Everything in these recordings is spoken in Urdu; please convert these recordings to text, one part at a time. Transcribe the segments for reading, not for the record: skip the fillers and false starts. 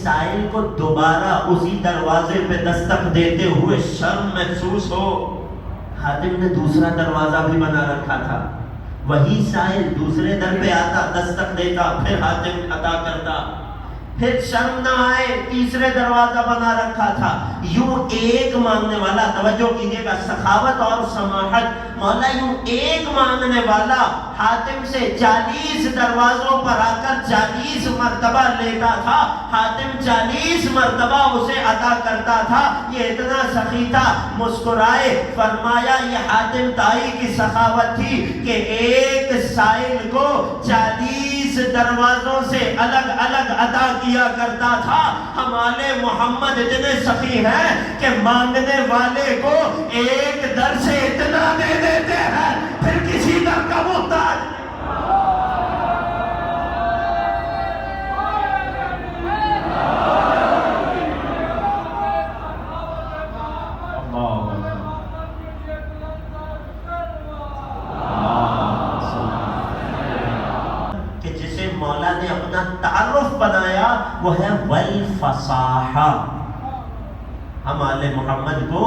سائل کو دوبارہ اسی دروازے پہ دستک دیتے ہوئے شرم محسوس ہو، حاتم نے دوسرا دروازہ بھی بنا رکھا تھا، وہی سائل دوسرے در پہ آتا، دستک دیتا، پھر حاتم عطا کرتا، پھر شرم نہ آئے تیسرے دروازہ بنا رکھا تھا۔ یوں ایک مانگنے والا، توجہ کیجیے گا، سخاوت اور سماحت، مولا یوں ایک مانگنے والا حاتم سے 40 دروازوں پر آ کر 40 مرتبہ لیتا تھا، حاتم 40 مرتبہ اسے عطا کرتا تھا۔ یہ اتنا سخی تھا، مسکرائے، فرمایا یہ حاتم تائی کی سخاوت تھی کہ ایک سائل کو 40 دروازوں سے الگ الگ عطا کیا کرتا تھا۔ ہمارے محمد اتنے سخی ہیں کہ مانگنے والے کو ایک در سے اتنا دے دیتے ہیں، پھر کسی در کا محتاج نہیں۔ مولا نے اپنا تعارف بنایا وہ ہے والفصاحہ، ہم آل محمد کو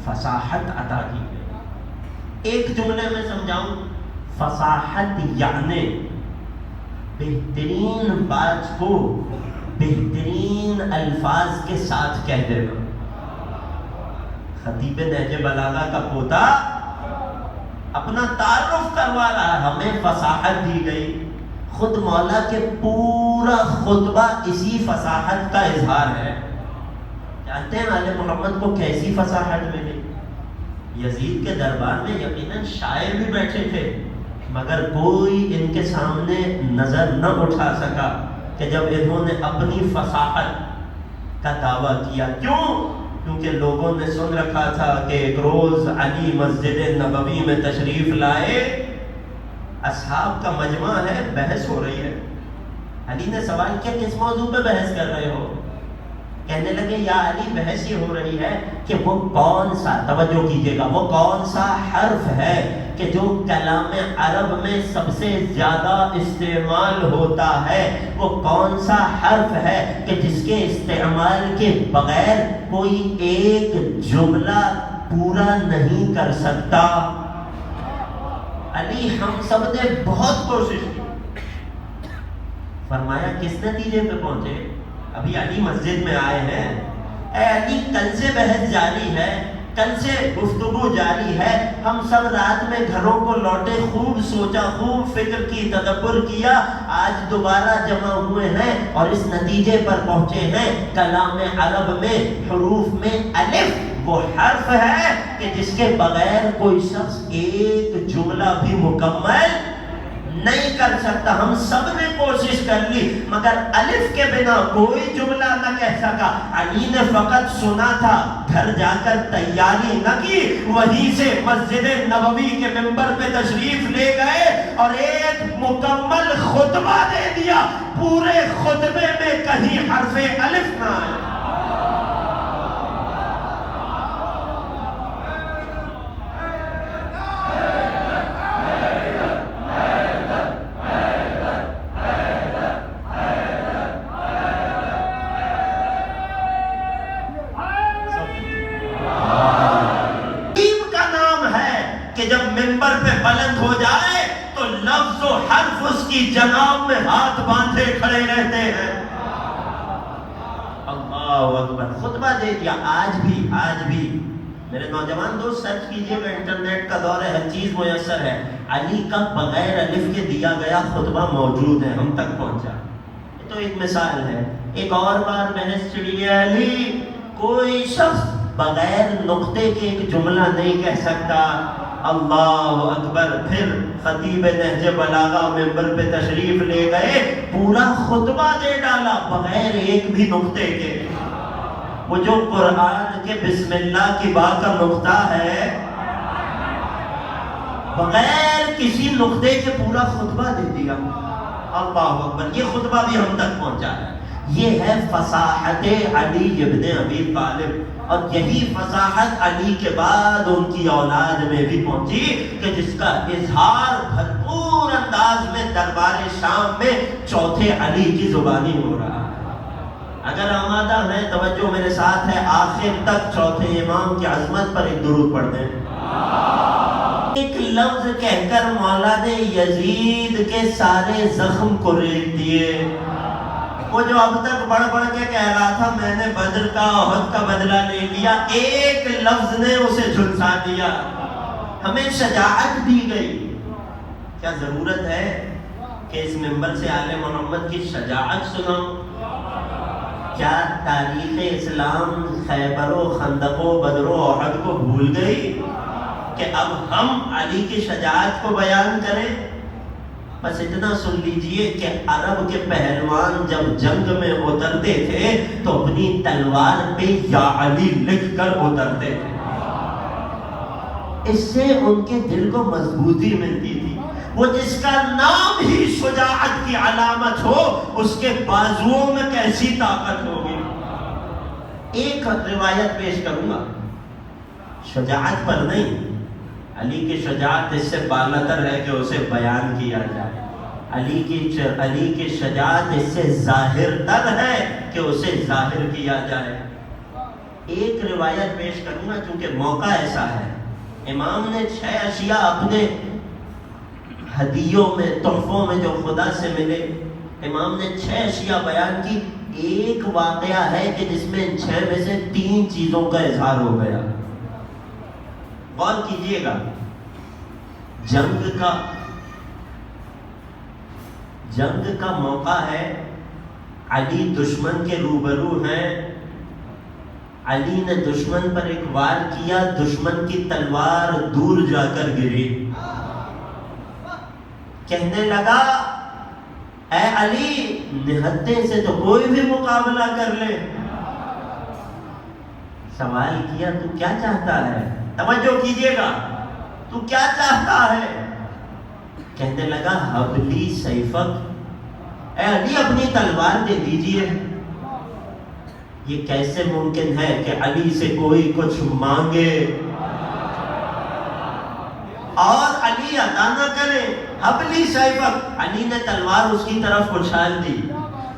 فصاحت عطا کی گئی۔ ایک جملے میں سمجھاؤں، فصاحت یعنی بہترین بات کو بہترین الفاظ کے ساتھ کہہ دینا۔ خطیب نہج بلاغہ کا پوتا اپنا تعارف کروا رہا، ہمیں فصاحت دی گئی۔ خود مولا کے پورا خطبہ اسی فصاحت کا اظہار ہے۔ جانتے ہیں آل محمد کو کیسی فصاحت ملی؟ یزید کے دربار میں یقیناً شاعر بھی بیٹھے تھے، مگر کوئی ان کے سامنے نظر نہ اٹھا سکا کہ جب انہوں نے اپنی فصاحت کا دعویٰ کیا۔ کیوں؟ کیونکہ لوگوں نے سن رکھا تھا کہ ایک روز علی مسجد نبوی میں تشریف لائے، اصحاب کا مجمع ہے، بحث ہو رہی ہے۔ علی نے سوال کیا کس موضوع پہ بحث کر رہے ہو؟ کہنے لگے یا علی بحث یہ ہو رہی ہے کہ وہ کون سا، توجہ کیجئے گا، وہ کون سا حرف ہے کہ جو کلام عرب میں سب سے زیادہ استعمال ہوتا ہے، وہ کون سا حرف ہے کہ جس کے استعمال کے بغیر کوئی ایک جملہ پورا نہیں کر سکتا۔ علی ہم سب نے بہت کوشش کی، فرمایا کس نتیجے پہ پہنچے؟ ابھی علی مسجد میں آئے ہیں، اے علی کل سے بحث جاری ہے، کل سے گفتگو جاری ہے، ہم سب رات میں گھروں کو لوٹے، خوب سوچا، خوب فکر کی، تدبر کیا، آج دوبارہ جمع ہوئے ہیں اور اس نتیجے پر پہنچے ہیں کلام عرب میں حروف میں الف وہ حرف ہے کہ جس کے بغیر کوئی شخص ایک جملہ بھی مکمل نہیں کر سکتا۔ ہم سب نے کوشش کر لی مگر الف کے بنا کوئی جملہ نہ کہہ سکا۔ علی نے فقط سنا تھا، گھر جا کر تیاری نہ کی، وہیں سے مسجد نبوی کے منبر پہ تشریف لے گئے اور ایک مکمل خطبہ دے دیا۔ پورے خطبے میں کہیں حرف الف نہ آیا۔ جناب میں ہاتھ باندھے کھڑے رہتے ہیں۔ اللہ اکبر، خطبہ دے دیا۔ آج بھی میرے نوجوان دوست سرچ کیجئے گا، انٹرنیٹ کا دور ہے، ہر چیز میسر ہے۔ علی کا بغیر الف کے دیا گیا خطبہ موجود ہے، ہم تک پہنچا۔ یہ تو ایک مثال ہے۔ ایک اور بار بحث چھڑی ہے، علی کوئی شخص بغیر نقطے کے ایک جملہ نہیں کہہ سکتا۔ اللہ اکبر، پھر خطیب نہج بلاغہ ممبر پہ تشریف لے گئے، پورا خطبہ دے ڈالا بغیر ایک بھی نقطے کے۔ وہ جو قرآن کے بسم اللہ کی بات کا نقطہ ہے، بغیر کسی نقطے کے پورا خطبہ دے دیا۔ اللہ اکبر، یہ خطبہ بھی ہم تک پہنچا ہے۔ یہ ہے فصاحت علی ابن ابی طالب، اور یہی فصاحت علی کے بعد ان کی اولاد میں بھی پہنچی کہ جس کا اظہار بھرپور انداز میں دربار شام میں چوتھے علی کی زبانی ہو رہا ہے۔ اگر آمادہ ہیں توجہ میرے ساتھ ہے، آخر تک چوتھے امام کی عظمت پر ایک درود پڑھ دیں۔ ایک لفظ کہہ کر مولا نے یزید کے سارے زخم کو ریت دیے۔ وہ جو اب تک بڑھ بڑھ کے کہہ رہا تھا میں نے بدر کا احد کا بدلہ لے لیا، ایک لفظ نے اسے جھلسا دیا۔ ہمیں شجاعت دی گئی۔ کیا ضرورت ہے کہ اس منبر سے آل محمد کی شجاعت سناؤں؟ کیا تاریخ اسلام خیبر و خندق و بدر و احد کو بھول گئی کہ اب ہم علی کی شجاعت کو بیان کریں؟ بس اتنا سن لیجئے کہ عرب کے پہلوان جب جنگ میں اترتے تھے تو اپنی تلوار پہ یا علی لکھ کر اترتے تھے، اس سے ان کے دل کو مضبوطی ملتی تھی۔ وہ جس کا نام ہی شجاعت کی علامت ہو اس کے بازوؤں میں کیسی طاقت ہوگی۔ ایک روایت پیش کروں گا، شجاعت پر نہیں، علی کی شجاعت اس سے بالاتر ہے کہ اسے بیان کیا جائے۔ علی کی شجاعت اس سے ظاہر تر ہے کہ اسے ظاہر کیا جائے۔ ایک روایت پیش کروں گا کیونکہ موقع ایسا ہے۔ امام نے 6 اشیاء اپنے ہدیوں میں، تحفوں میں جو خدا سے ملے، امام نے 6 اشیاء بیان کی۔ ایک واقعہ ہے کہ جس میں 6 میں سے 3 چیزوں کا اظہار ہو گیا۔ غور کیجئے گا، جنگ کا موقع ہے، علی دشمن کے روبرو ہیں، علی نے دشمن پر ایک وار کیا، دشمن کی تلوار دور جا کر گری۔ کہنے لگا اے علی، نہتے سے تو کوئی بھی مقابلہ کر لے۔ سوال کیا تو کیا چاہتا ہے؟ توجہ کیجئے گا، تو کیا چاہتا ہے؟ کہنے لگا حبلی سیفک، اے علی اپنی تلوار دے دیجئے۔ یہ کیسے ممکن ہے کہ علی سے کوئی کچھ مانگے اور علی عطا نہ کرے؟ حبلی سیفک، علی نے تلوار اس کی طرف اچھال دی،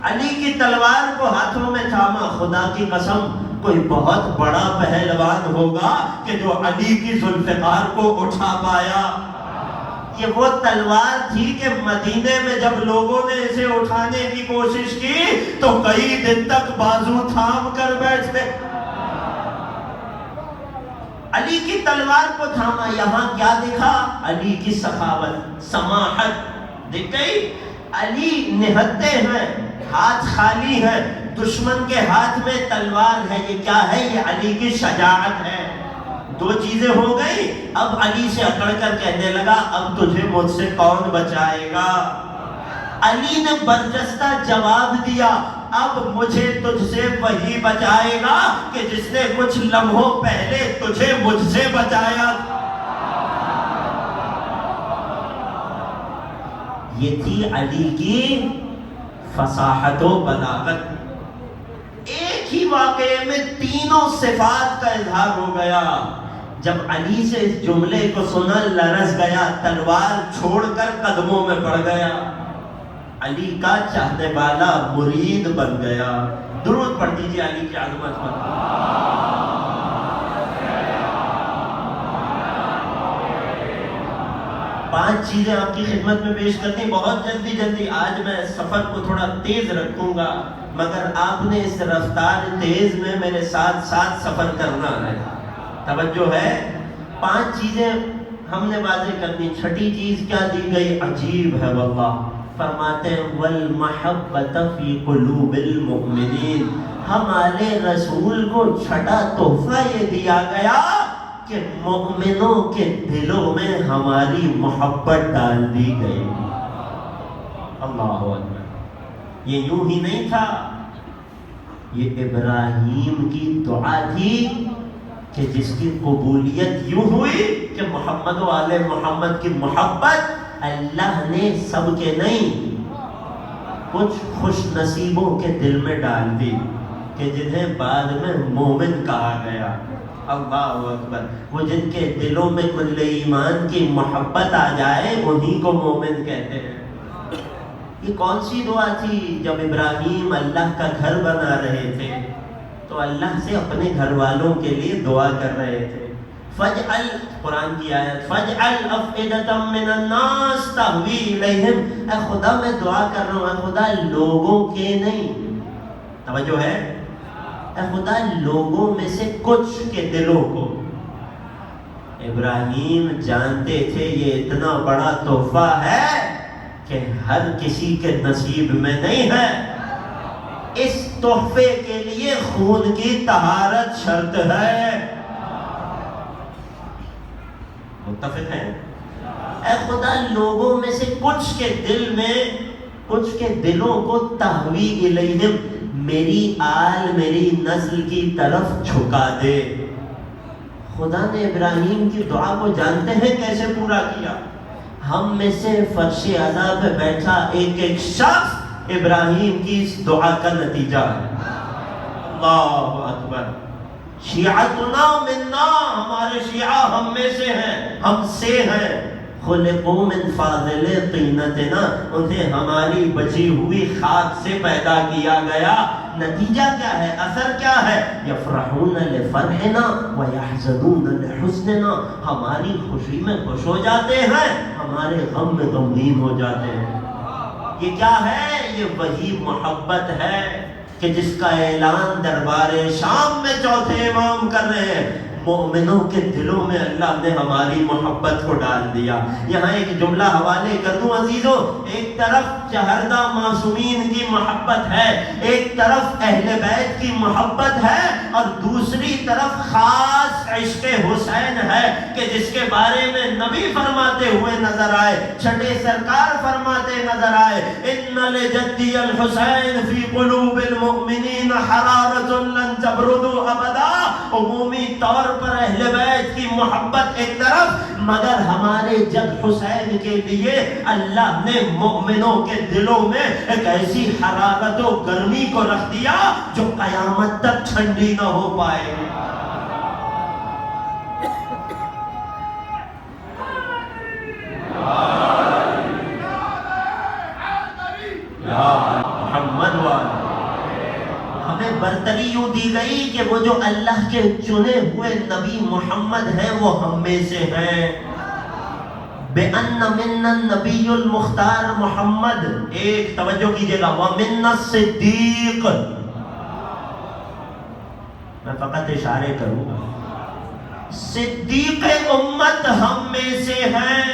علی کی تلوار کو ہاتھوں میں تھاما۔ خدا کی قسم کوئی بہت بڑا پہلوان ہوگا کہ جو علی کی ذوالفقار کو اٹھا پایا۔ یہ وہ تلوار تھی کہ مدینے میں جب لوگوں نے اسے اٹھانے کی کوشش کی تو کئی دن تک بازو تھام کر بیٹھے۔ علی کی تلوار کو تھاما، یہاں کیا دکھا؟ علی کی سخاوت، سماحت دکھ گئی۔ علی نہتے ہیں، ہاتھ خالی ہے، دشمن کے ہاتھ میں تلوار ہے۔ یہ کیا ہے؟ یہ علی کی شجاعت ہے۔ 2 چیزیں ہو گئی۔ اب علی سے اکڑ کر کہنے لگا اب تجھے مجھ سے کون بچائے گا؟ علی نے برجستہ جواب دیا اب مجھے تجھ سے وہی بچائے گا کہ جس نے کچھ لمحوں پہلے تجھے مجھ سے بچایا۔ یہ تھی علی کی فصاحت و بلاغت۔ ایک ہی واقعے میں تینوں صفات کا اظہار ہو گیا۔ جب علی سے اس جملے کو سنا لرز گیا، تلوار چھوڑ کر قدموں میں پڑ گیا، علی کا چاہنے والا مرید بن گیا۔ درود پڑھ دیجیے علی کی عظمت پر۔ 5 چیزیں آپ کی خدمت میں پیش کرتی، بہت جلدی آج میں سفر کو تھوڑا تیز رکھوں گا، مگر آپ نے اس رفتار تیز میں میرے ساتھ ساتھ سفر کرنا ہے۔ توجہ ہے، 5 چیزیں ہم نے واضح کرنی۔ 6ٹھی چیز کیا دی گئی؟ عجیب ہے واللہ، فرماتے ہیں والمحبت فی قلوب المؤمنین، ہمارے رسول کو 6ٹھا تحفہ یہ دیا گیا کہ مومنوں کے دلوں میں ہماری محبت ڈال دی گئی۔ اللہ اکبر۔ یہ یوں ہی نہیں تھا، یہ ابراہیم کی دعا تھی کہ جس کی قبولیت یوں ہوئی کہ محمد و آل محمد کی محبت اللہ نے سب کے نہیں، کچھ خوش نصیبوں کے دل میں ڈال دی کہ جنہیں بعد میں مومن کہا گیا۔ اللہ اکبر۔ وہ جن کے دلوں میں کل ایمان کی محبت آ جائے انہی کو مومن کہتے ہیں۔ یہ کون سی دعا تھی؟ جب ابراہیم اللہ کا گھر بنا رہے تھے تو اللہ سے اپنے گھر والوں کے لیے دعا کر رہے تھے. فجعل، قرآن کی آیت، فجعل افئدۃ من الناس تہوی الیہم. اے خدا میں دعا کر رہا ہوں، اے خدا لوگوں کے نہیں، توجہ ہے، اے خدا لوگوں میں سے کچھ کے دلوں کو. ابراہیم جانتے تھے یہ اتنا بڑا تحفہ ہے کہ ہر کسی کے نصیب میں نہیں ہے. اس تحفے کے لیے خون کی طہارت شرط ہے. متفق ہیں؟ اے خدا لوگوں میں سے کچھ کے دل میں، کچھ کے دلوں کو تہوی الیہم، میری آل میری نسل کی طرف جھکا دے. خدا نے ابراہیم کی دعا کو جانتے ہیں کیسے پورا کیا؟ ہم میں سے فرش اعلیٰ پہ بیٹھا ایک ایک شخص ابراہیم کی اس دعا کا نتیجہ ہے. اللہ اکبر. شیعتنا منا، ہمارے شیعہ ہم میں سے ہیں، ہم سے ہیں. خلقوا من فاضل طینتنا، انہیں ہماری بچی ہوئی خاک سے پیدا کیا گیا. نتیجہ کیا ہے؟ اثر کیا ہے؟ یفرحون لفرحنا ویحزنون لحزننا، ہماری خوشی میں خوش ہو جاتے ہیں، ہمارے غم میں غمگین ہو جاتے ہیں. یہ کیا ہے؟ یہ وہی محبت ہے کہ جس کا اعلان دربار شام میں چوتھے امام کر رہے ہیں. مومنوں کے دلوں میں اللہ نے ہماری محبت کو ڈال دیا. یہاں ایک جملہ حوالے کر دوں عزیزو، ایک طرف چہردہ معصومین کی محبت ہے، ایک طرف اہل بیت کی محبت ہے، اور دوسری طرف خاص عشق حسین ہے کہ جس کے بارے میں نبی فرماتے ہوئے نظر آئے، چھٹے سرکار فرماتے نظر آئے، ان لجدی الحسین فی قلوب المؤمنین حرارت لن تبرد ابدا. عمومی طور پر اہل بیت کی محبت ایک طرف، مگر ہمارے جد حسین کے لیے اللہ نے مومنوں کے دلوں میں ایک ایسی حرارت و گرمی کو رکھ دیا جو قیامت تک ٹھنڈی نہ ہو پائے. محمد والے ہمیں برتری یوں دی گئی کہ وہ جو اللہ کے چنے ہوئے نبی محمد ہیں وہ ہم میں سے ہیں. بِأَنَّ مِنَّا النَّبِيُّ الْمُخْتَارُ محمد. ایک توجہ کیجئے گا، وَمِنَّا الصِّدِّيقُ. میں فقط اشارے کروں، صدیق امت ہم میں سے ہیں.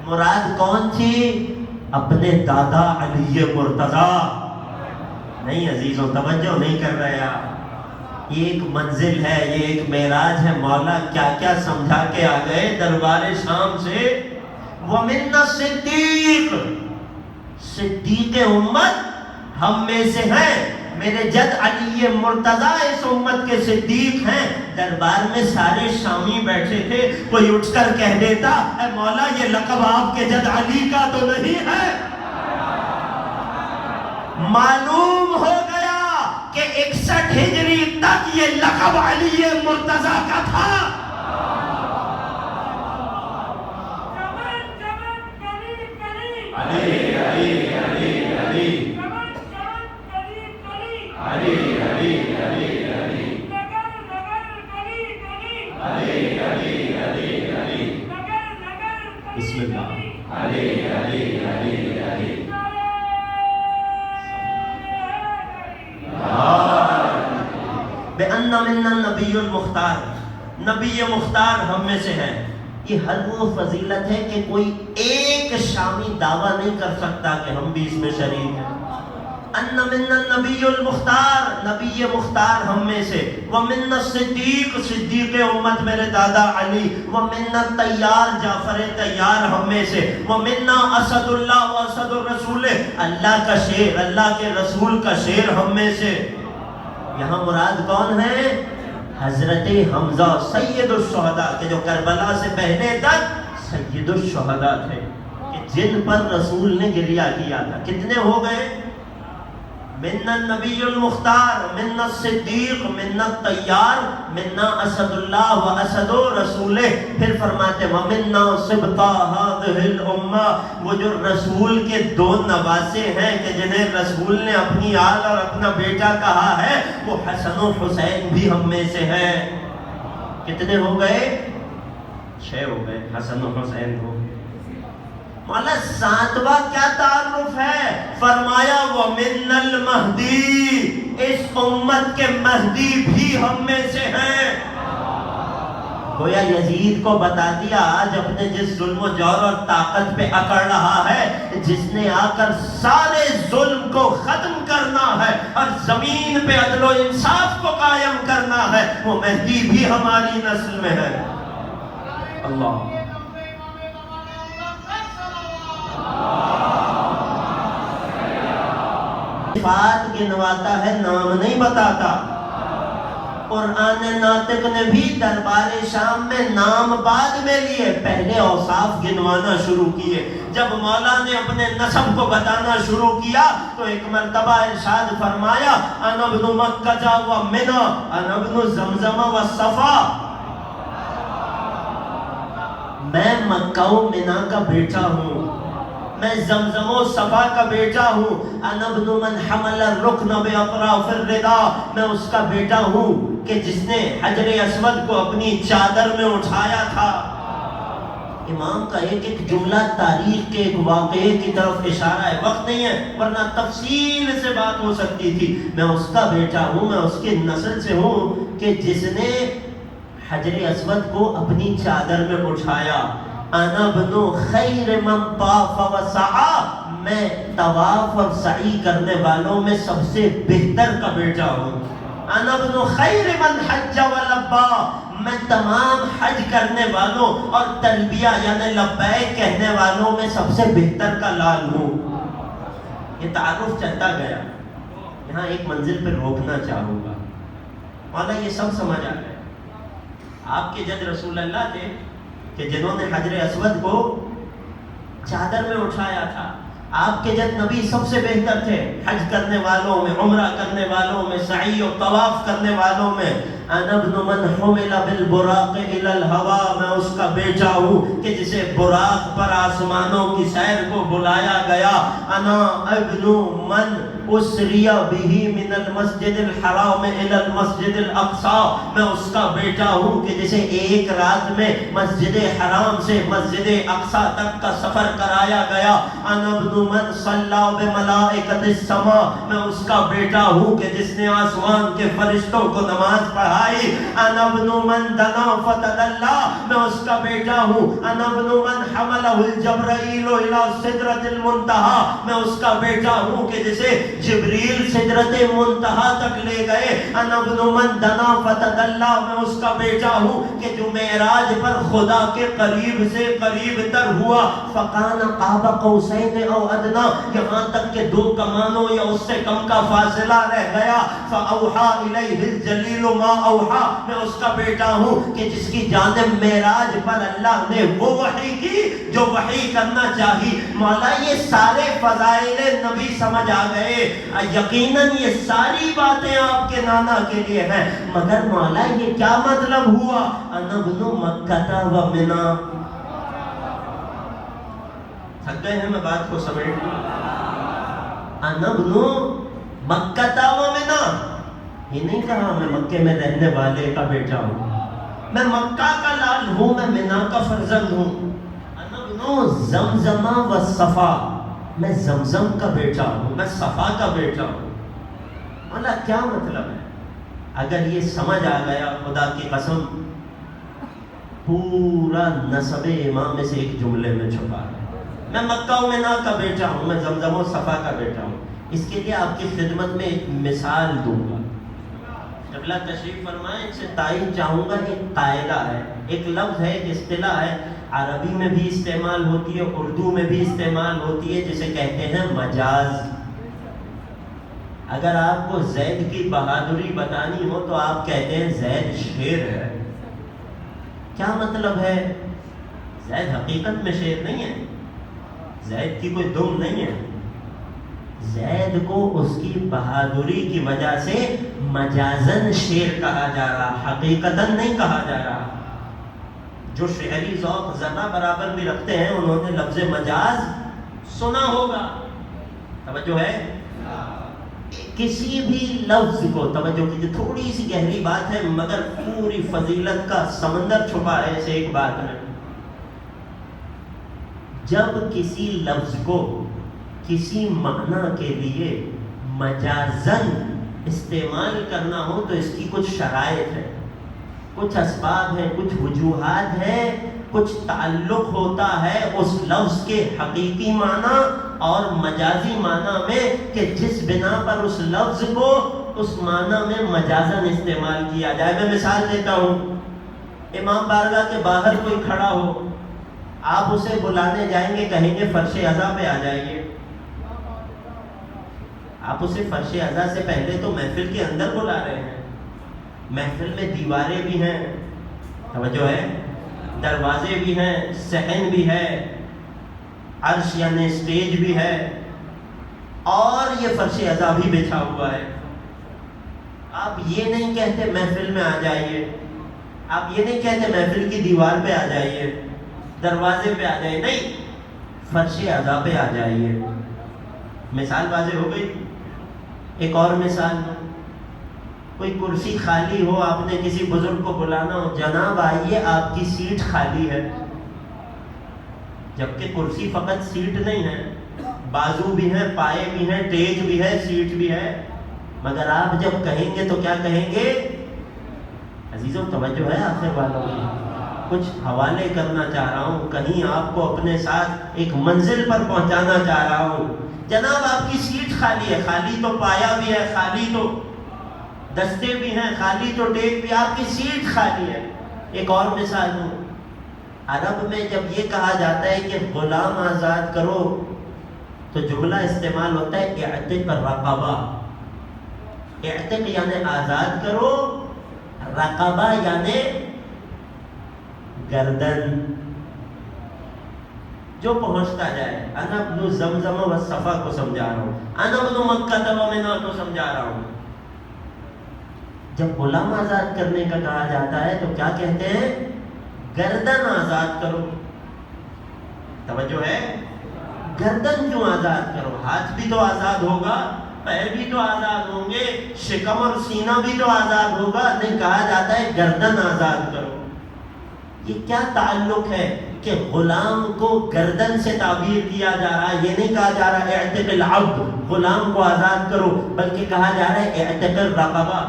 مراد کون تھی؟ اپنے دادا علی مرتضیٰ. نہیں عزیزوں، توجہ نہیں کر رہے آپ. یہ ایک منزل ہے، یہ ایک معراج ہے. مولا کیا کیا سمجھا کے آ گئے دربار شام سے. وَمِنَّا الصِّدِّيقُ، صدیق امت ہم میں سے ہیں. میرے جد علی مرتضیٰ اس امت کے صدیق ہیں. دربار میں سارے شامی بیٹھے تھے، کوئی اٹھ کر کہہ دیتا اے مولا یہ لقب آپ کے جد علی کا تو نہیں ہے. معلوم ہو گیا کہ 61 ہجری تک یہ لقب علی مرتضیٰ کا تھا. علی علی علی علی علی علی علی علی علی علی علی. بسم اللہ. علی علی علی علی. بِأَنَّ مِنَّا النَّبِيُّ الْمُخْتَارُ، نبی مختار ہم میں سے ہے. یہ ہر وہ فضیلت ہے کہ کوئی ایک شامی دعویٰ نہیں کر سکتا کہ ہم بھی اس میں شریک ہیں. ان منا النبی المختار، نبی مختار ہم میں سے. ومنا الصدیق، صدیق امت میرے دادا علی. ومنا الطیار، جعفر طیار ہم میں سے. ومنا اسد اللہ و اسد الرسول، اللہ کا شیر، اللہ کے رسول کا شیر ہم میں سے. یہاں مراد کون ہے؟ حضرت حمزہ سید الشہداء کے جو کربلا سے پہلے تک سید الشہداء تھے، کہ جن پر رسول نے گریہ کیا تھا. کتنے ہو گئے؟ منا النبی المختار، منا الصدیق، منا الطیار، منا اسد اللہ و اسد رسولہ. پھر فرماتے ہیں ومنا صبطا هذه الامہ، وہ جو رسول کے دو نواسے ہیں کہ جنہیں رسول نے اپنی آل اور اپنا بیٹا کہا ہے، وہ حسن و حسین بھی ہم میں سے ہیں. کتنے ہو گئے؟ 6 ہو گئے. حسن و حسین ہو. مولا 7واں کیا تعارف ہے؟ فرمایا وَمِنَّ الْمَهْدِي، اس امت کے مہدی بھی ہم میں سے ہیں. گویا یزید کو بتا دیا آج اپنے جس ظلم و جور اور طاقت پہ اکڑ رہا ہے، جس نے آ کر سارے ظلم کو ختم کرنا ہے اور زمین پہ عدل و انصاف کو قائم کرنا ہے، وہ مہدی بھی ہماری نسل میں ہے. اللہ صفات گنواتا ہے، نام نہیں بتاتا. قرآن ناطق نے بھی دربار شام میں نام بعد میں لیے، پہلے اوصاف گنوانا شروع کیے. جب مولا نے اپنے نسب کو بتانا شروع کیا تو ایک مرتبہ ارشاد فرمایا انا ابن مکہ و منا، انا ابن زمزم و صفا، میں مکہ و منا کا بیٹا ہوں، میں زمزم و صفا کا بیٹا ہوں. انا ابن من حمل الرکن باطراف الردا، میں اس کا بیٹا ہوں کہ جس نے حجر اسود کو اپنی چادر میں اٹھایا تھا. امام کا ایک ایک جملہ تاریخ کے ایک واقعے کی طرف اشارہ ہے. وقت نہیں ہے ورنہ تفصیل سے بات ہو سکتی تھی. میں اس کا بیٹا ہوں، میں اس کی نسل سے ہوں کہ جس نے حجر اسود کو اپنی چادر میں اٹھایا. انا ابن خیر من طاف و سعی، میں طواف اور سعی کرنے والوں میں سب سے بہتر کا بیٹا ہوں. انا ابن خیر من حج و لبا، میں تمام حج کرنے والوں اور تلبیہ یعنی لبیک کہنے والوں میں سب سے بہتر کا لال ہوں. یہ تعارف چلتا گیا. یہاں ایک منزل پہ روکنا چاہوں گا. مولا یہ سب سمجھ آ گئے. آپ کے جد رسول اللہ تھے کہ جنہوں نے حجر اسود کو چادر میں اٹھایا تھا. آپ کے جد نبی سب سے بہتر تھے حج کرنے والوں میں، عمرہ کرنے والوں میں، سعی و طواف کرنے والوں میں. انا ابن من حمل بالبراق الى الهوى، میں اس کا بیٹا ہوں کہ جسے براق پر آسمانوں کی سیر کو بلایا گیا. انا ابن من اسری به من المسجد الحرام الى المسجد الاقصى، میں اس کا بیٹا ہوں کہ جسے ایک رات میں مسجد حرام سے مسجد اقصی تک کا سفر کرایا گیا. انا ابن من صلی بملائکۃ السماء، میں اس کا بیٹا ہوں کہ جس نے آسمان کے فرشتوں کو نماز پڑھائی. انا ابن من دنا فتدلی، میں اس کا بیٹا ہوں. انا ابن من حملہ الجبرائیل الى سدرۃ المنتہی، میں اس کا بیٹا ہوں کہ جسے جبریل سدرت منتہا تک لے گئے. انا ابن من دنا فتدلی، میں اس کا بیٹا ہوں کہ جو معراج پر خدا کے قریب سے قریب تر ہوا. فکان قاب قوسین او ادنا، یہاں تک کہ 2 کمانوں یا اس سے کم کا فاصلہ رہ گیا. فاوحا الیہ الجلیل ما اوحا، میں اس کا بیٹا ہوں کہ جس کی جانب معراج پر اللہ نے وہ وحی کی جو وحی کرنا چاہی. مولا یہ سارے فضائل نبی سمجھ آ گئے. یقیناً یہ ساری باتیں آپ کے نانا کے لیے ہیں، مگر مولا یہ کیا مطلب ہوا؟ انا ابن مکہ و منا. تھک گئے ہیں میں بات کو سمجھ. انا ابن مکہ و منا، یہ نہیں کہا میں مکے میں رہنے والے کا بیٹا ہوں، میں مکہ کا لال ہوں، میں منا کا فرزند ہوں. انا ابن زمزم و صفا، میں زمزم کا بیٹا ہوں، میں صفا کا بیٹا ہوں. مولا کیا مطلب ہے؟ اگر یہ سمجھ آ گیا خدا کی قسم پورا نسب امام میں سے ایک جملے میں چھپا ہے. میں مکہ و منا کا بیٹا ہوں، میں زمزم و صفا کا بیٹا ہوں. اس کے لیے آپ کی خدمت میں ایک مثال دوں گا. جبلا تشریف فرمائیں، ان سے تعین چاہوں گا. ایک قاعدہ ہے، ایک لفظ ہے، ایک اصطلاح ہے، عربی میں بھی استعمال ہوتی ہے، اردو میں بھی استعمال ہوتی ہے، جسے کہتے ہیں مجاز. اگر آپ کو زید کی بہادری بتانی ہو تو آپ کہتے ہیں زید شیر ہے. کیا مطلب ہے؟ زید حقیقت میں شیر نہیں ہے، زید کی کوئی دم نہیں ہے. زید کو اس کی بہادری کی وجہ سے مجازن شیر کہا جا رہا، حقیقتاً نہیں کہا جا رہا۔ جو شعری ذوق ذرہ برابر بھی رکھتے ہیں انہوں نے لفظ مجاز سنا ہوگا، توجہ ہے؟ کسی بھی لفظ کو توجہ کیجیے، تھوڑی سی گہری بات ہے مگر پوری فضیلت کا سمندر چھپا ہے اس ایک بات میں۔ جب کسی لفظ کو کسی معنی کے لیے مجازن استعمال کرنا ہو تو اس کی کچھ شرائط ہے، کچھ اسباب ہیں، کچھ وجوہات ہیں، کچھ تعلق ہوتا ہے اس لفظ کے حقیقی معنی اور مجازی معنی میں کہ جس بنا پر اس لفظ کو اس معنی میں مجازن استعمال کیا جائے۔ میں مثال دیتا ہوں، امام بارگاہ کے باہر کوئی کھڑا ہو، آپ اسے بلانے جائیں گے، کہیں گے فرش عزا پہ آ جائیے۔ آپ اسے فرش عزا سے پہلے تو محفل کے اندر بلا رہے ہیں، محفل میں دیواریں بھی ہیں، توجہ ہے، دروازے بھی ہیں، صحن بھی ہے، عرش یعنی سٹیج بھی ہے، اور یہ فرش عزا بھی بچھا ہوا ہے۔ آپ یہ نہیں کہتے محفل میں آ جائیے، آپ یہ نہیں کہتے محفل کی دیوار پہ آ جائیے، دروازے پہ آ جائیے، نہیں، فرش عزا پہ آ جائیے۔ مثال واضح ہو گئی؟ ایک اور مثال، کوئی کرسی خالی ہو، آپ نے کسی بزرگ کو بلانا ہو، جناب آئیے آپ کی سیٹ خالی ہے، جبکہ کرسی فقط سیٹ نہیں ہے، بازو بھی ہیں، پائے بھی ہیں، ٹیج بھی ہے، سیٹ بھی ہے، مگر آپ جب کہیں گے تو کیا کہیں گے؟ عزیزوں توجہ ہے آخر والوں کی، کچھ حوالے کرنا چاہ رہا ہوں، کہیں آپ کو اپنے ساتھ ایک منزل پر پہنچانا چاہ رہا ہوں۔ جناب آپ کی سیٹ خالی ہے، خالی تو پایا بھی ہے، خالی تو دستے بھی ہیں، خالی تو ٹیک بھی، آپ کی سیٹ خالی ہے۔ ایک اور مثال دوں، عرب میں جب یہ کہا جاتا ہے کہ غلام آزاد کرو تو جملہ استعمال ہوتا ہے اعتق رقبہ۔ اعتق یعنی آزاد کرو، رقبہ یعنی گردن، جو پہنچتا جائے۔ انا ابن زمزم و صفا کو سمجھا رہا ہوں، انا ابن مکہ و منا کو سمجھا رہا ہوں۔ جب غلام آزاد کرنے کا کہا جاتا ہے تو کیا کہتے ہیں؟ گردن آزاد کرو، توجہ ہے؟ گردن کیوں آزاد کرو؟ ہاتھ بھی تو آزاد ہوگا، پیر بھی تو آزاد ہوں گے، شکم اور سینہ بھی تو آزاد ہوگا، نہیں کہا جاتا ہے گردن آزاد کرو۔ یہ کیا تعلق ہے کہ غلام کو گردن سے تعبیر کیا جا رہا ہے؟ یہ نہیں کہا جا رہا ہے اعتق العبد، غلام کو آزاد کرو، بلکہ کہا جا رہا ہے اعتق الرقبہ۔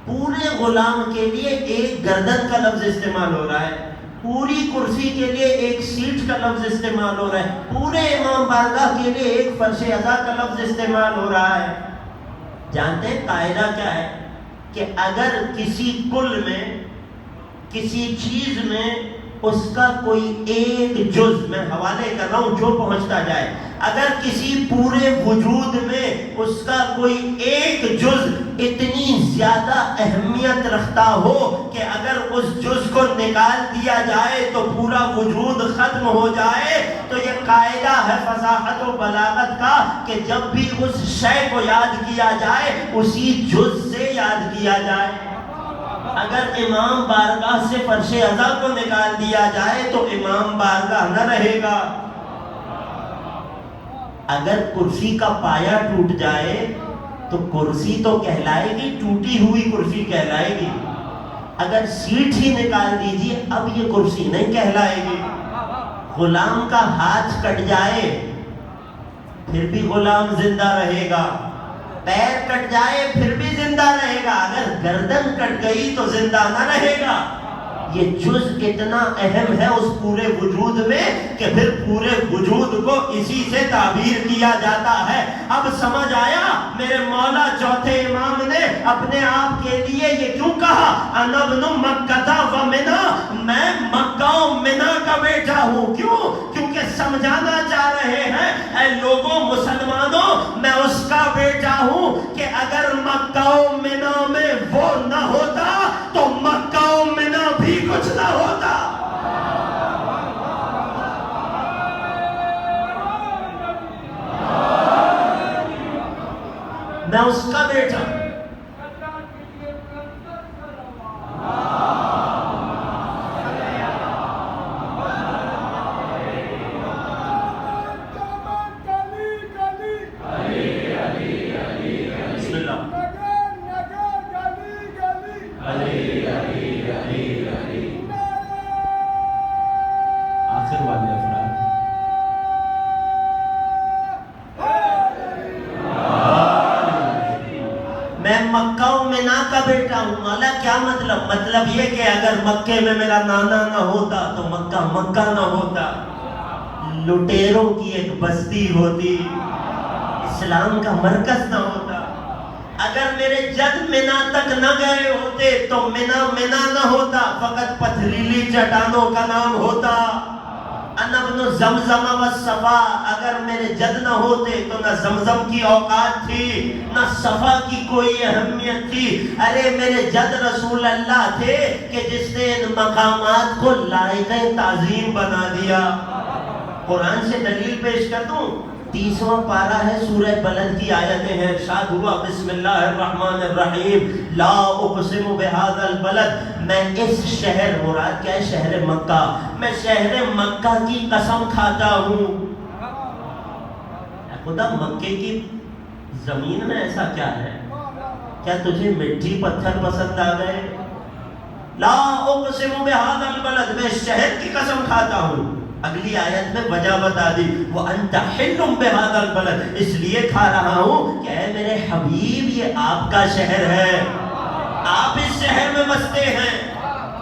پورے غلام کے لیے ایک گردن کا لفظ استعمال ہو رہا ہے، پوری کرسی کے لیے ایک سیٹ کا لفظ استعمال ہو رہا ہے، پورے امام بارگاہ کے لیے ایک فرش عزا کا لفظ استعمال ہو رہا ہے۔ جانتے ہیں قاعدہ کیا ہے؟ کہ اگر کسی کل میں، کسی چیز میں اس کا کوئی ایک جز، میں حوالے کر رہا ہوں جو پہنچتا جائے، اگر کسی پورے وجود میں اس کا کوئی ایک جز اتنی زیادہ اہمیت رکھتا ہو کہ اگر اس جز کو نکال دیا جائے تو پورا وجود ختم ہو جائے، تو یہ قاعدہ ہے فصاحت و بلاغت کا کہ جب بھی اس شے کو یاد کیا جائے اسی جز سے یاد کیا جائے۔ اگر امام بارگاہ سے فرش عزا کو نکال دیا جائے تو امام بارگاہ نہ رہے گا۔ اگر کرسی کا پایا ٹوٹ جائے تو کرسی تو کہلائے گی، ٹوٹی ہوئی کرسی کہلائے گی۔ اگر سیٹ ہی نکال دیجیے اب یہ کرسی نہیں کہلائے گی۔ غلام کا ہاتھ کٹ جائے پھر بھی غلام زندہ رہے گا، پیر کٹ جائے پھر بھی زندہ رہے گا، اگر گردن کٹ گئی تو زندہ نہ رہے گا۔ یہ جز اتنا اہم ہے اس پورے وجود میں کہ پھر پورے وجود کو اسی سے تعبیر کیا جاتا ہے۔ اب سمجھ آیا میرے مولا چوتھے امام نے اپنے آپ کے لیے یہ کیوں کہا انا ابن مکہ و منا، میں مکہ و منا کا بیٹا ہوں؟ کیوں؟ کیونکہ سمجھانا چاہ رہے ہیں اے لوگوں مسلمانوں، میں اس کا بیٹا ہوں کہ اگر مکہ و منا میں وہ نہ ہوتا تو مکہ و منا بھی کچھ نہ ہوتا۔ علی علی علی علی۔ آخر والے افراد میں مکہ و منا کا بیٹا ہوں۔ مولا کیا مطلب؟ مطلب یہ کہ اگر مکے میں میرا نانا نہ ہوتا تو مکہ مکہ نہ ہوتا، لٹیروں کی ایک بستی ہوتی، اسلام کا مرکز نہ ہوتا۔ اگر میرے جد منا تک نہ گئے ہوتے تو منا منا نہ ہوتا، فقط پتھریلی چٹانوں کا نام ہوتا۔ انا ابن زمزم والصفا، اگر میرے جد نہ ہوتے تو نہ زمزم کی اوقات تھی نہ صفا کی کوئی اہمیت تھی۔ ارے میرے جد رسول اللہ تھے کہ جس نے ان مقامات کو لائق تعظیم بنا دیا۔ قرآن سے دلیل پیش کر دوں، 30واں پارہ ہے سورہ بلد کی آیتیں ہیں۔ ارشاد ہوا بسم اللہ الرحمن الرحیم لا اقسم بہذا البلد، میں اس شہر، مراد کیا ہے؟ شہر مکہ، میں شہر مکہ کی قسم کھاتا ہوں۔ اے خدا، مکے کی زمین میں ایسا کیا ہے؟ کیا تجھے مٹی پتھر پسند آ گئے؟ لا اقسم بہذا البلد، میں اس شہر کی قسم کھاتا ہوں۔ اگلی آیت میں وجہ بتا دی، وَأَنْتَ حِلٌّ بِهَذَا الْبَلَدِ، اس لیے کھا رہا ہوں کہ اے میرے حبیب یہ آپ کا شہر ہے، آپ اس شہر میں بستے ہیں،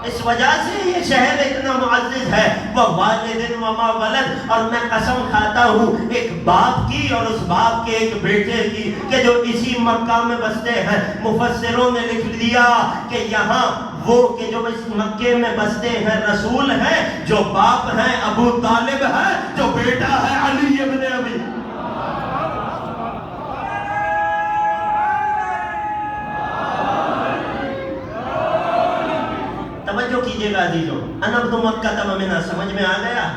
اس وجہ سے یہ شہر اتنا معزز ہے۔ وَوَالِدٍ وَمَا وَلَدٍ، اور میں قسم کھاتا ہوں ایک باپ کی اور اس باپ کے ایک بیٹے کی کہ جو اسی مکہ میں بستے ہیں۔ مفسروں نے لکھ دیا کہ یہاں وہ کہ جو اس مکے میں بستے ہیں رسول ہیں، جو باپ ہیں ابو طالب ہے، جو بیٹا ہے علی ابن ابی۔ توجہ کیجئے گا عزیزوں، انا ابن مکہ تمامنا سمجھ میں آ گیا؟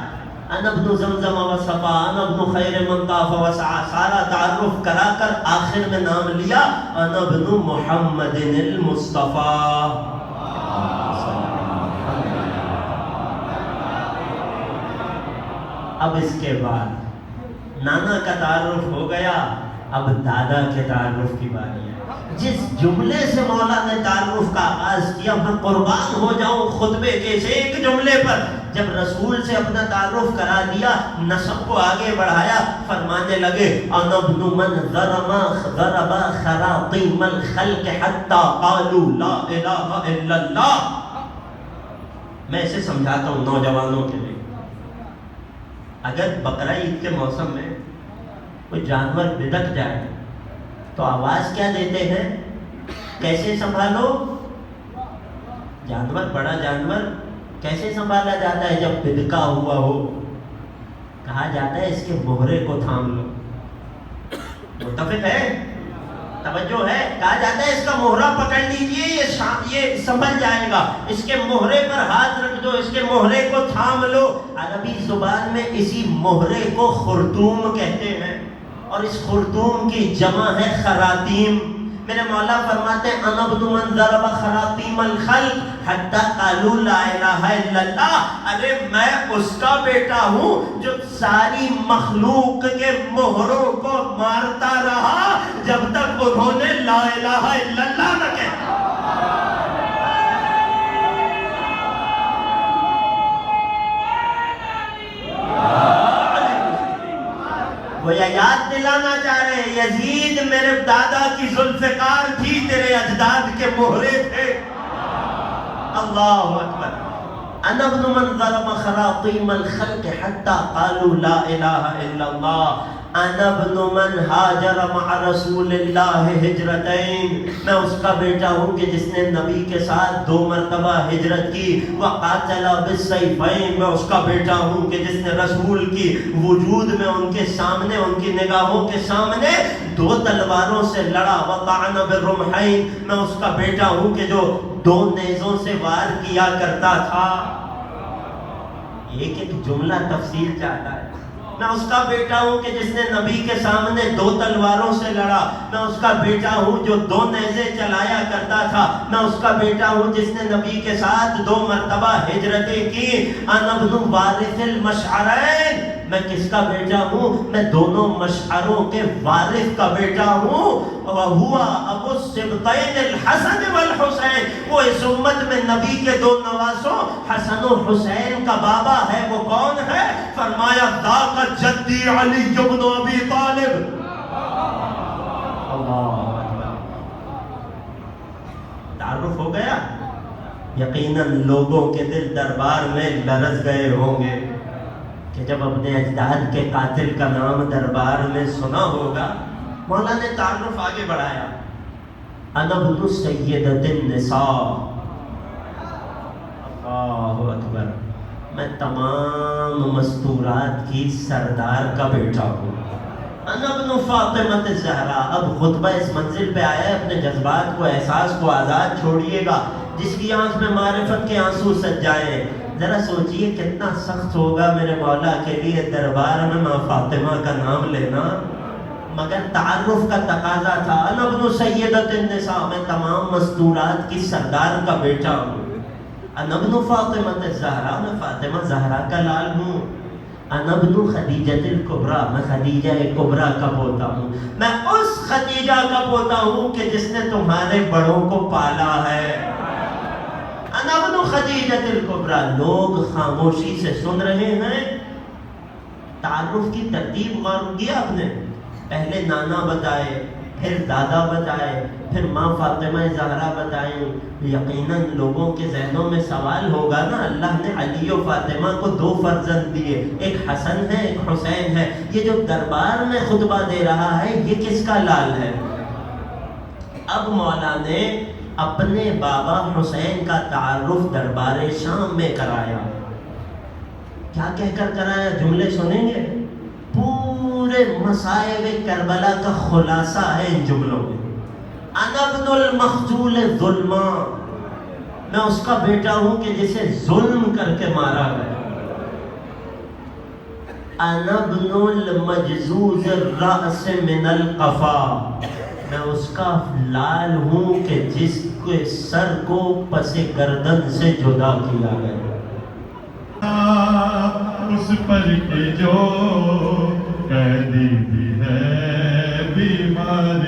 انا ابن زمزم وصفا، انا ابن خیر من طاف وسعى، سارا تعارف کرا کر آخر میں نام لیا انا ابن محمد المصطفیٰ۔ اب اس کے بعد نانا کا تعارف ہو گیا، اب دادا کے تعارف کی باری ہے۔ جس جملے سے مولا نے تعارف کا آغاز کیا، میں قربان ہو جاؤں خطبے کے سے ایک جملے پر، جب رسول سے اپنا تعارف کرا دیا، نسب کو آگے بڑھایا، فرمانے لگے انا ابن من ضرب خراطیم الخلق حتی قالوا لا الہ الا اللہ۔ میں اسے سمجھاتا ہوں نوجوانوں کے لیے، اگر بقرہ عید کے موسم میں کوئی جانور بدک جائے تو آواز کیا دیتے ہیں؟ کیسے سنبھالو؟ جانور، بڑا جانور کیسے سنبھالا جاتا ہے جب بدکا ہوا ہو؟ کہا جاتا ہے اس کے مہرے کو تھام لو۔ متفق ہے؟ توجہ ہے؟ کہا جاتا ہے اس کا مہرہ پکڑ لیجئے، یہ سنبھل جائے گا، اس کے مہرے پر ہاتھ رکھ دو، اس کے مہرے کو تھام لو۔ عربی زبان میں اسی مہرے کو خرطوم کہتے ہیں، اور اس خرطوم کی جمع ہے خراطیم۔ میرے مولا فرماتے ہیں انا ابن من ضرب خراطیم الخلق حتی قالوا لا الہ الا اللہ، ارے میں اس کا بیٹا ہوں جو ساری مخلوق کے مہروں کو مارتا رہا جب تک انہوں نے لا الہ الا اللہ نہ کہا۔ وہ یہ یاد دلانا چاہ رہے ہیں یزید میرے دادا کی ذوالفقار تھی، تیرے اجداد کے مہرے تھے۔ اللہ اکبر۔ انا ابن من ضرب خراطیم الخلق حتی قالوا لا الہ الا اللہ، انا ابن من ہاجر مع رسول اللہ ہجرتین، میں اس کا بیٹا ہوں کہ جس نے نبی کے ساتھ 2 مرتبہ ہجرت کی۔ وقاتل بالسیفین، میں اس کا بیٹا ہوں کہ جس نے رسول کی وجود میں ان کے سامنے، ان کی نگاہوں کے سامنے 2 تلواروں سے لڑا۔ وطعن بالرمحین، میں اس کا بیٹا ہوں کہ جو 2 نیزوں سے وار کیا کرتا تھا۔ ایک ایک جملہ تفصیل چاہتا ہے۔ میں اس کا بیٹا ہوں کہ جس نے نبی کے سامنے 2 تلواروں سے لڑا۔ میں اس کا بیٹا ہوں جو 2 نیزے چلایا کرتا تھا۔ میں اس کا بیٹا ہوں جس نے نبی کے ساتھ 2 مرتبہ ہجرتیں کی۔ انا ابن وارث المشعرین، میں کس کا بیٹا ہوں؟ میں دونوں مشعروں کے وارث کا بیٹا ہوں۔ وَهُوَ أَبُو السِّبْطَيْنِ الْحَسَنِ وَالْحُسَيْنِ، وہ اس امت میں نبی کے دو نواسوں حسن و حسین کا بابا ہے، وہ کون ہے؟ فرمایا ذاک جدی علی بن ابی طالب۔ اللہ اکبر، تعارف ہو گیا؟ یقیناً لوگوں کے دل دربار میں لرز گئے ہوں گے کہ جب اپنے اجداد کے قاتل کا نام دربار میں سنا ہوگا۔ مولا نے تعارف آگے بڑھایا، انا ابن سیدۃ النساء، اللہ اکبر، میں تمام مستورات کی سردار کا بیٹا ہوں، انا ابن فاطمہ الزہرا۔ اب خطبہ اس منزل پہ آیا ہے، اپنے جذبات کو، احساس کو آزاد چھوڑیے گا۔ جس کی آنکھ میں معرفت کے آنسو سج جائیں، ذرا سوچئے کتنا سخت ہوگا میرے مولا کے لیے دربار میں ماں فاطمہ کا نام لینا، مگر تعارف کا تقاضا تھا۔ انا ابن سیدۃ النساء، میں تمام مستورات کی سردار کا بیٹا ہوں، انا ابن فاطمہ الزہرا، میں فاطمہ زہرا کا لال ہوں، انا ابن خدیجہ الکبریٰ، میں خدیجہ کبریٰ کا پوتا ہوں، میں اس خدیجہ کا پوتا ہوں کہ جس نے تمہارے بڑوں کو پالا ہے، انا ابن خدیجہ الکبریٰ۔ لوگ خاموشی سے سن رہے ہیں۔ تعارف کی ترتیب غور کیا آپ نے؟ پہلے نانا بتائے، پھر دادا بتائے، پھر ماں فاطمہ زہرا بتائیں۔ یقیناً لوگوں کے ذہنوں میں سوال ہوگا نا، اللہ نے علی و فاطمہ کو دو فرزند دیے، ایک حسن ہے ایک حسین ہے، یہ جو دربار میں خطبہ دے رہا ہے یہ کس کا لال ہے؟ اب مولا نے اپنے بابا حسین کا تعارف دربار شام میں کرایا۔ کیا کہہ کر کرایا؟ جملے سنیں گے، پورے مصائب کربلا کا خلاصہ ہے ان جملوں میں۔ انا ابن المخذول ظلما، میں اس کا بیٹا ہوں کہ جسے ظلم کر کے مارا گیا۔ انا ابن المجزوز الرأس من القفا، میں اس کا لال ہوں کہ جس کے سر کو پس گردن سے جدا کیا گیا۔ اس پر کے جو قیدی بھی ہے بیمار،